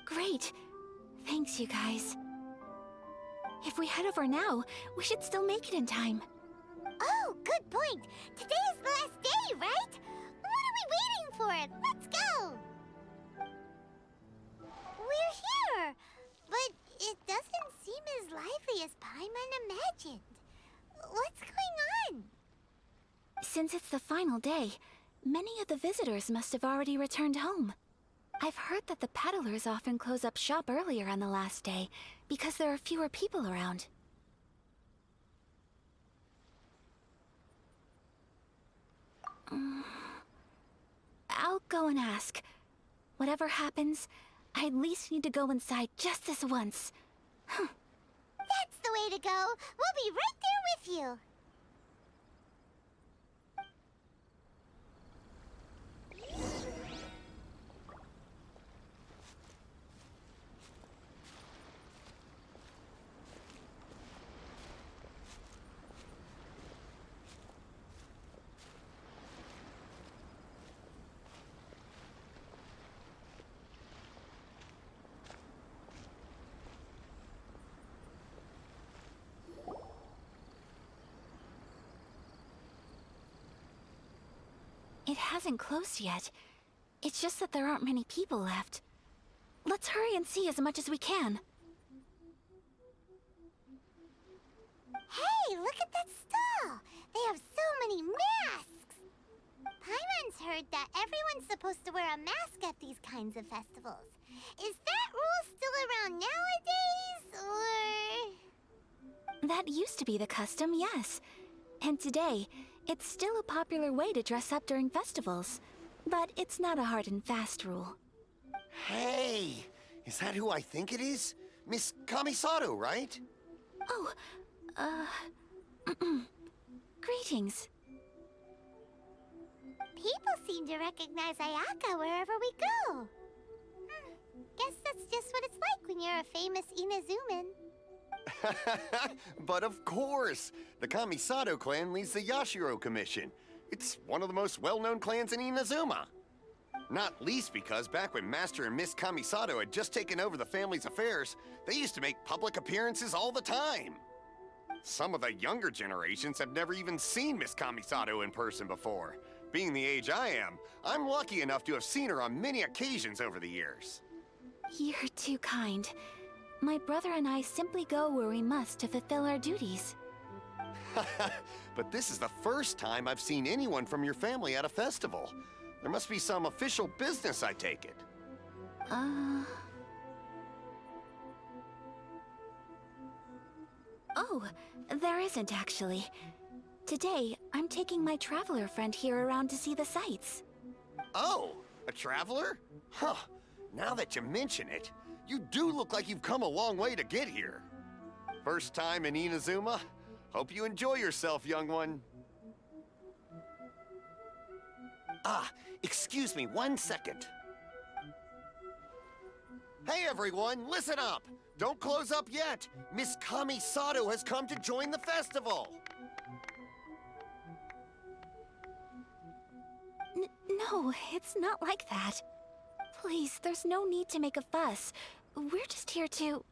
Great. Thanks, you guys. If we head over now, we should still make it in time. Oh, good point. Today is the last day, right? What are we waiting for? Let's go! We're here, but it doesn't seem as lively as Paimon imagined. What's going on? Since it's the final day, many of the visitors must have already returned home. I've heard that the peddlers often close up shop earlier on the last day because there are fewer people around. I'll go and ask. Whatever happens, I at least need to go inside just this once. That's the way to go. We'll be right there with you. It hasn't closed yet. It's just that there aren't many people left. Let's hurry and see as much as we can. Hey, look at that stall! They have so many masks! Paimon's heard that everyone's supposed to wear a mask at these kinds of festivals. Is that rule still around nowadays, or...? That used to be the custom, yes. And today, it's still a popular way to dress up during festivals. But it's not a hard and fast rule. Hey! Is that who I think it is? Miss Kamisato, right? Oh, greetings. People seem to recognize Ayaka wherever we go. Guess that's just what it's like when you're a famous Inazuman. But of course! The Kamisato clan leads the Yashiro Commission. It's one of the most well-known clans in Inazuma. Not least because back when Master and Miss Kamisato had just taken over the family's affairs, they used to make public appearances all the time. Some of the younger generations have never even seen Miss Kamisato in person before. Being the age I am, I'm lucky enough to have seen her on many occasions over the years. You're too kind. My brother and I simply go where we must to fulfill our duties. But this is the first time I've seen anyone from your family at a festival. There must be some official business, I take it. Oh, there isn't actually. Today, I'm taking my traveler friend here around to see the sights. Oh, a traveler? Huh. Now that you mention it, you do look like you've come a long way to get here. First time in Inazuma? Hope you enjoy yourself, young one. Ah, excuse me 1 second. Hey everyone, listen up! Don't close up yet! Miss Kamisato has come to join the festival! No, it's not like that. Please, there's no need to make a fuss. We're just here to...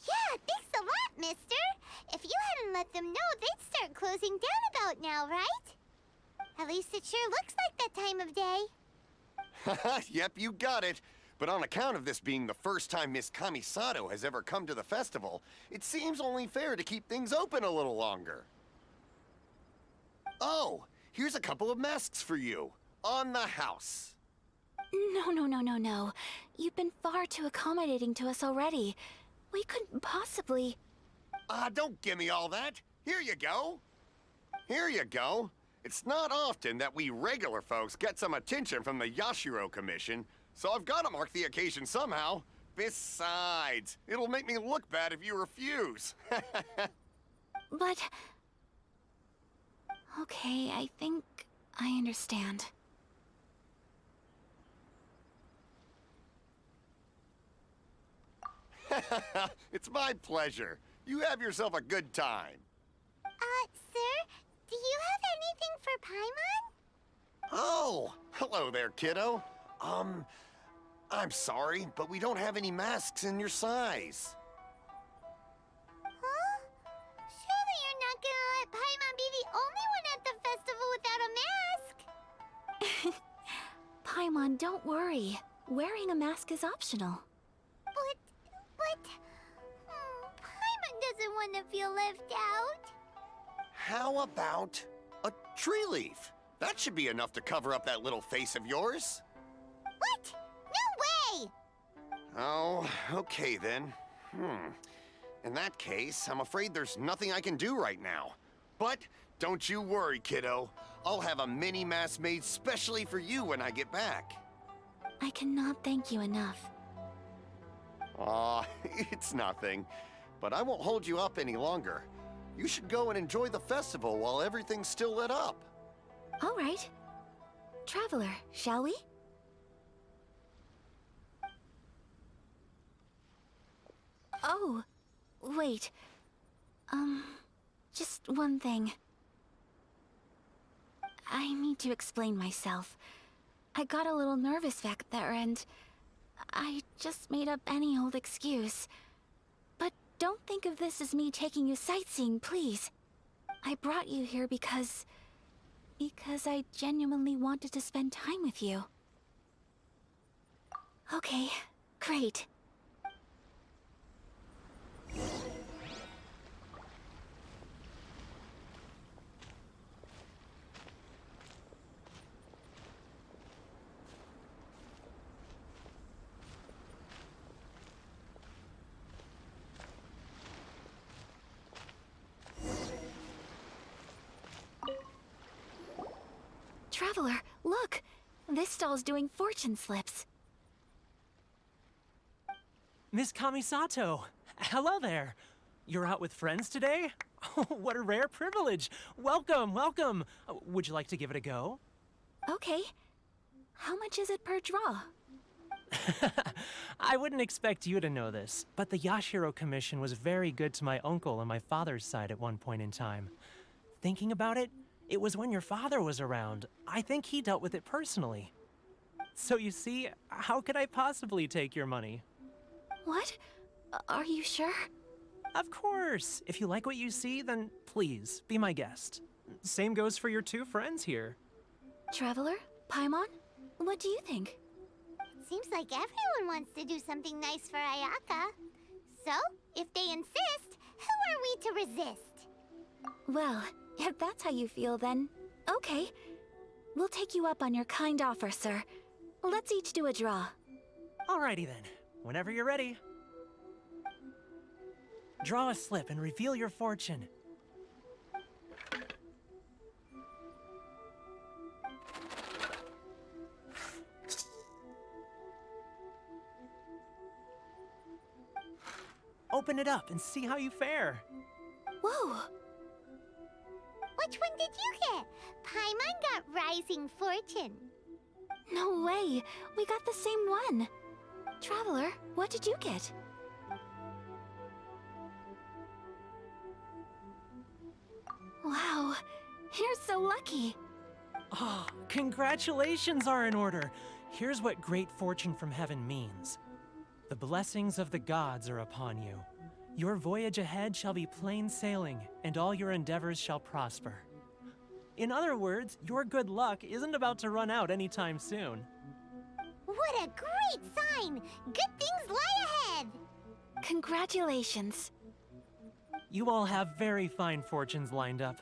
Yeah, thanks a lot, mister. If you hadn't let them know, they'd start closing down about now, right? At least it sure looks like that time of day. Yep, you got it. But on account of this being the first time Miss Kamisato has ever come to the festival, it seems only fair to keep things open a little longer. Oh, here's a couple of masks for you. On the house. No. You've been far too accommodating to us already. We couldn't possibly... Don't give me all that. Here you go. Here you go. It's not often that we regular folks get some attention from the Yashiro Commission, so I've got to mark the occasion somehow. Besides, it'll make me look bad if you refuse. But... Okay, I think I understand. It's my pleasure. You have yourself a good time. Sir, do you have anything for Paimon? Oh, hello there, kiddo. I'm sorry, but we don't have any masks in your size. Huh? Surely you're not gonna let Paimon be the only one at the festival without a mask? Paimon, don't worry. Wearing a mask is optional. But... Paimon doesn't want to feel left out. How about a tree leaf? That should be enough to cover up that little face of yours. What? No way! Oh, okay then. In that case, I'm afraid there's nothing I can do right now. But don't you worry, kiddo. I'll have a mini mask made specially for you when I get back. I cannot thank you enough. Aw, it's nothing. But I won't hold you up any longer. You should go and enjoy the festival while everything's still lit up. All right. Traveler, shall we? Oh, wait. Just one thing. I need to explain myself. I got a little nervous back there and I just made up any old excuse. But don't think of this as me taking you sightseeing, please. I brought you here because I genuinely wanted to spend time with you. Okay, great. Traveler, look! This stall's doing fortune slips. Miss Kamisato, hello there. You're out with friends today? Oh, what a rare privilege. Welcome, welcome. Would you like to give it a go? Okay. How much is it per draw? I wouldn't expect you to know this, but the Yashiro Commission was very good to my uncle on my father's side at one point in time. Thinking about it, it was when your father was around. I think he dealt with it personally. So you see, how could I possibly take your money? What? Are you sure? Of course. If you like what you see, then please, be my guest. Same goes for your two friends here. Traveler? Paimon? What do you think? It seems like everyone wants to do something nice for Ayaka. So, if they insist, who are we to resist? Well, if that's how you feel, then okay. We'll take you up on your kind offer, sir. Let's each do a draw. Alrighty then. Whenever you're ready. Draw a slip and reveal your fortune. Open it up and see how you fare. Whoa! Which one did you get? Paimon got Rising Fortune. No way! We got the same one! Traveler, what did you get? Wow, you're so lucky! Oh, congratulations are in order. Here's what great fortune from heaven means. The blessings of the gods are upon you. Your voyage ahead shall be plain sailing, and all your endeavors shall prosper. In other words, your good luck isn't about to run out anytime soon. What a great sign! Good things lie ahead! Congratulations. You all have very fine fortunes lined up.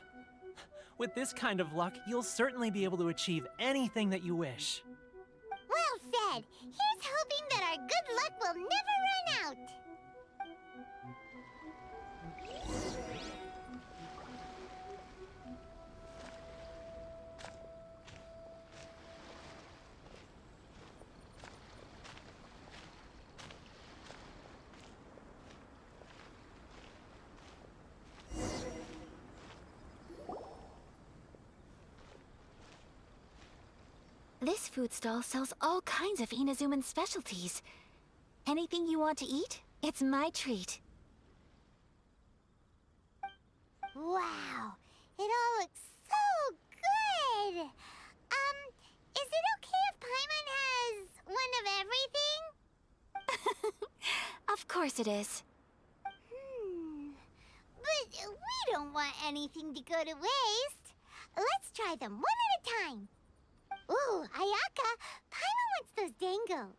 With this kind of luck, you'll certainly be able to achieve anything that you wish. Well said! Here's hoping that our good luck will never run out! food stall sells all kinds of Inazuman specialties. Anything you want to eat, it's my treat. Wow, it all looks so good! Is it okay if Paimon has one of everything? Of course it is. But we don't want anything to go to waste. Let's try them one at a time. Ooh, Ayaka, Paimon wants those dango.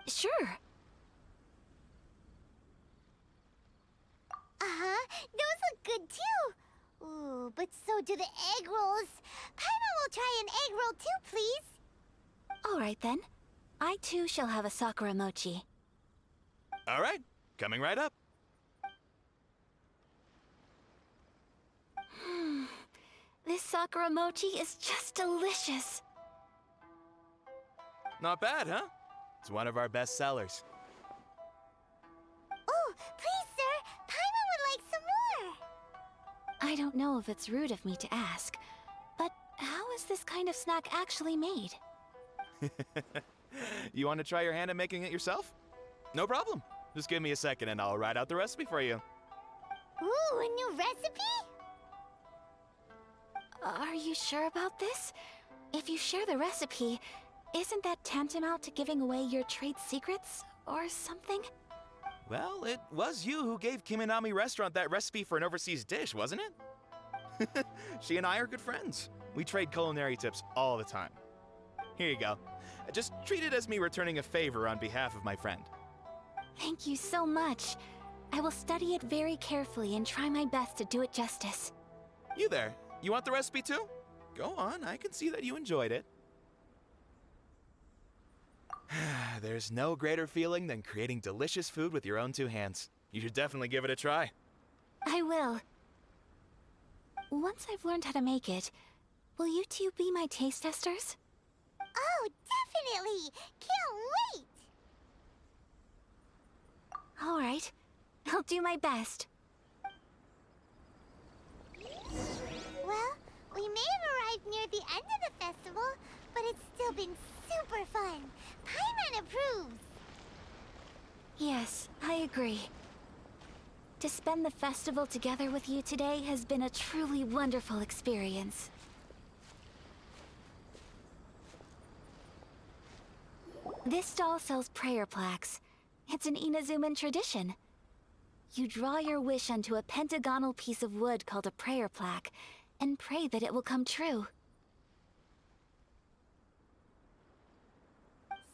Sure. Uh-huh, those look good too. Ooh, but so do the egg rolls. Paimon will try an egg roll too, please. All right then. I too shall have a Sakura mochi. All right, coming right up. This Sakura mochi is just delicious. Not bad, huh? It's one of our best sellers. Oh, please, sir. Paimon would like some more. I don't know if it's rude of me to ask, but how is this kind of snack actually made? You want to try your hand at making it yourself? No problem. Just give me a second and I'll write out the recipe for you. Ooh, a new recipe? Are you sure about this? If you share the recipe, isn't that tantamount to giving away your trade secrets or something? Well, it was you who gave Kiminami Restaurant that recipe for an overseas dish, wasn't it? She and I are good friends. We trade culinary tips all the time. Here you go. Just treat it as me returning a favor on behalf of my friend. Thank you so much. I will study it very carefully and try my best to do it justice. You there. You want the recipe too? Go on, I can see that you enjoyed it. There's no greater feeling than creating delicious food with your own two hands. You should definitely give it a try. I will. Once I've learned how to make it, will you two be my taste testers? Oh, definitely! Can't wait! All right. I'll do my best. Well, we may have arrived near the end of the festival, but it's still been super fun. Paimon approves. Yes, I agree. To spend the festival together with you today has been a truly wonderful experience. This stall sells prayer plaques. It's an Inazuman tradition. You draw your wish onto a pentagonal piece of wood called a prayer plaque, and pray that it will come true.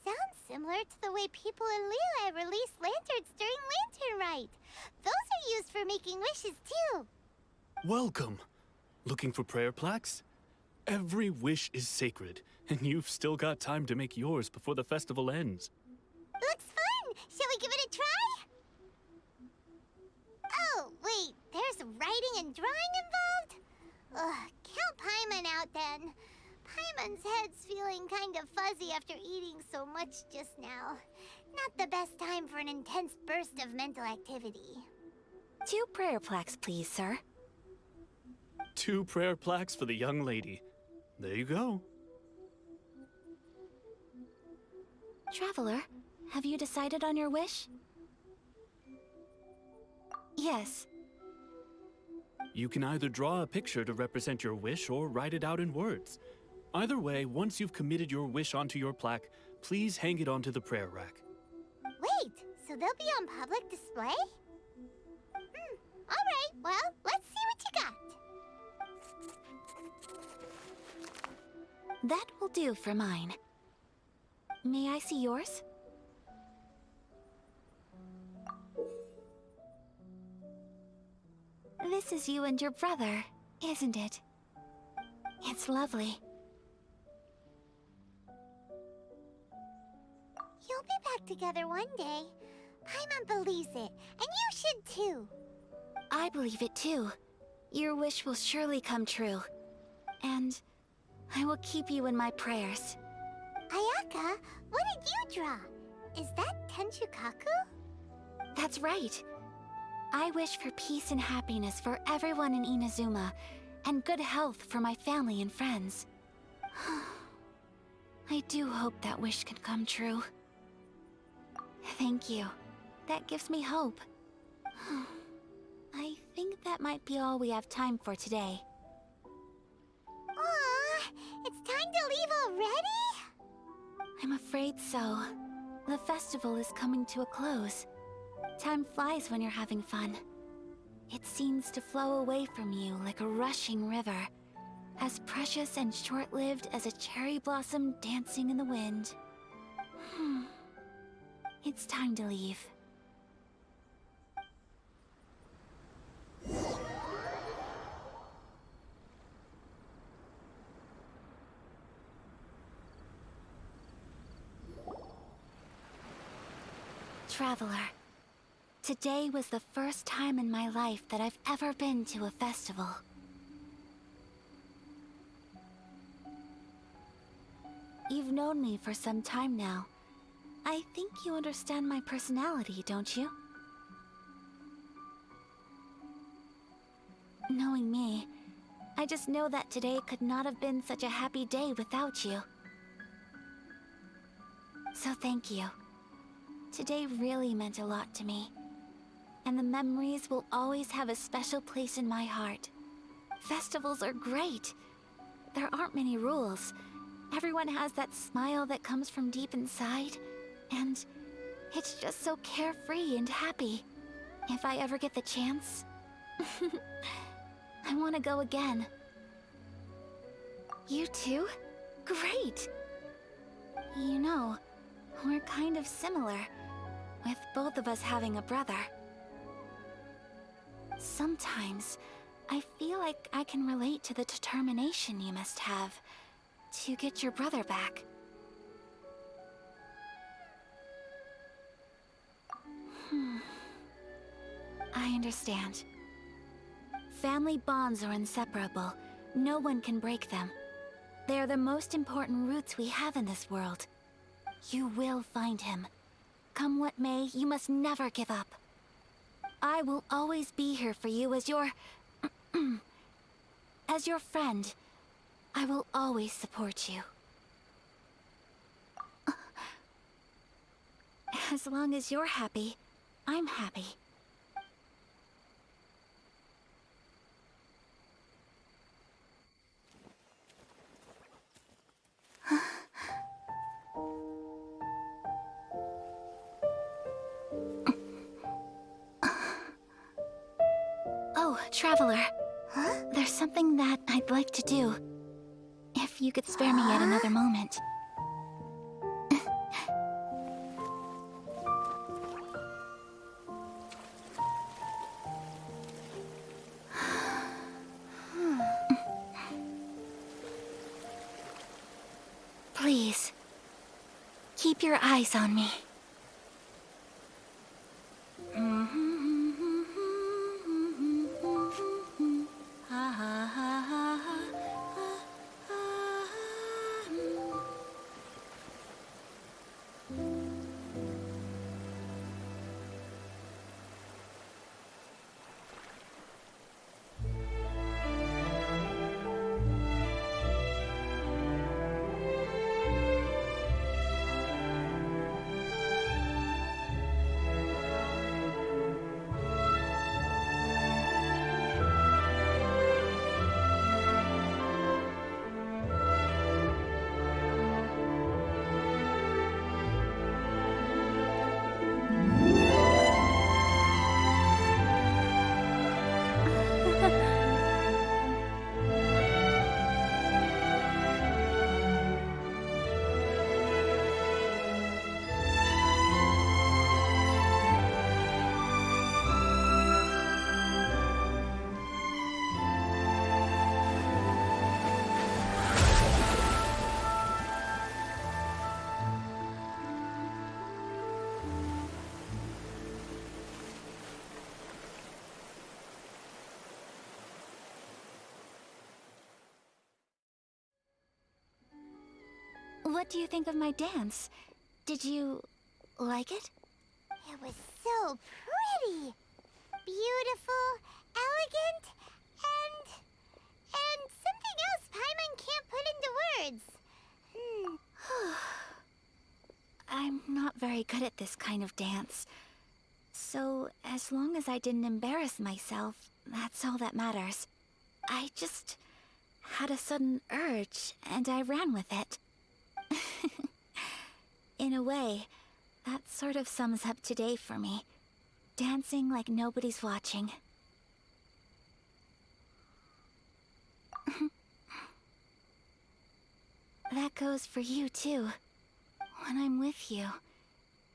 Sounds similar to the way people in Liyue release lanterns during Lantern Rite. Those are used for making wishes too. Welcome. Looking for prayer plaques? Every wish is sacred, and you've still got time to make yours before the festival ends. Looks fun! Shall we give it a try? Oh, wait, there's writing and drawing involved? Ugh, count Paimon out then. Paimon's head's feeling kind of fuzzy after eating so much just now. Not the best time for an intense burst of mental activity. 2 prayer plaques, please, sir. 2 prayer plaques for the young lady. There you go. Traveler, have you decided on your wish? Yes. You can either draw a picture to represent your wish or write it out in words. Either way, once you've committed your wish onto your plaque, please hang it onto the prayer rack. Wait, so they'll be on public display? Alright, well, let's see what you got. That will do for mine. May I see yours? This is you and your brother, isn't it? It's lovely. You'll be back together one day. Paimon believes it, and you should too. I believe it too. Your wish will surely come true. And I will keep you in my prayers. Ayaka, what did you draw? Is that Tenchukaku? That's right. I wish for peace and happiness for everyone in Inazuma, and good health for my family and friends. I do hope that wish can come true. Thank you. That gives me hope. I think that might be all we have time for today. Aw, it's time to leave already? I'm afraid so. The festival is coming to a close. Time flies when you're having fun. It seems to flow away from you like a rushing river, as precious and short-lived as a cherry blossom dancing in the wind. It's time to leave. Traveler, today was the first time in my life that I've ever been to a festival. You've known me for some time now. I think you understand my personality, don't you? Knowing me, I just know that today could not have been such a happy day without you. So thank you. Today really meant a lot to me. And the memories will always have a special place in my heart. Festivals are great. There aren't many rules. Everyone has that smile that comes from deep inside. And it's just so carefree and happy. If I ever get the chance, I want to go again. You too? Great! You know, we're kind of similar, with both of us having a brother. Sometimes, I feel like I can relate to the determination you must have to get your brother back. I understand. Family bonds are inseparable. No one can break them. They are the most important roots we have in this world. You will find him. Come what may, you must never give up. I will always be here for you as your... as your friend. I will always support you. As long as you're happy, I'm happy. Oh, Traveler. Huh? There's something that I'd like to do. If you could spare me yet another moment. Please, keep your eyes on me. What do you think of my dance? Did you like it? It was so pretty. Beautiful, elegant, and something else Paimon can't put into words. very good at this kind of dance. So, as long as I didn't embarrass myself, that's all that matters. I just had a sudden urge, and I ran with it. In a way, that sort of sums up today for me. Dancing like nobody's watching. That goes for you, too. When I'm with you,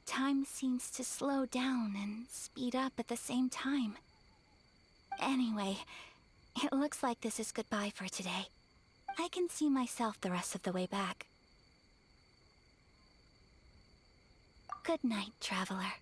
time seems to slow down and speed up at the same time. Anyway, it looks like this is goodbye for today. I can see myself the rest of the way back. Good night, traveler.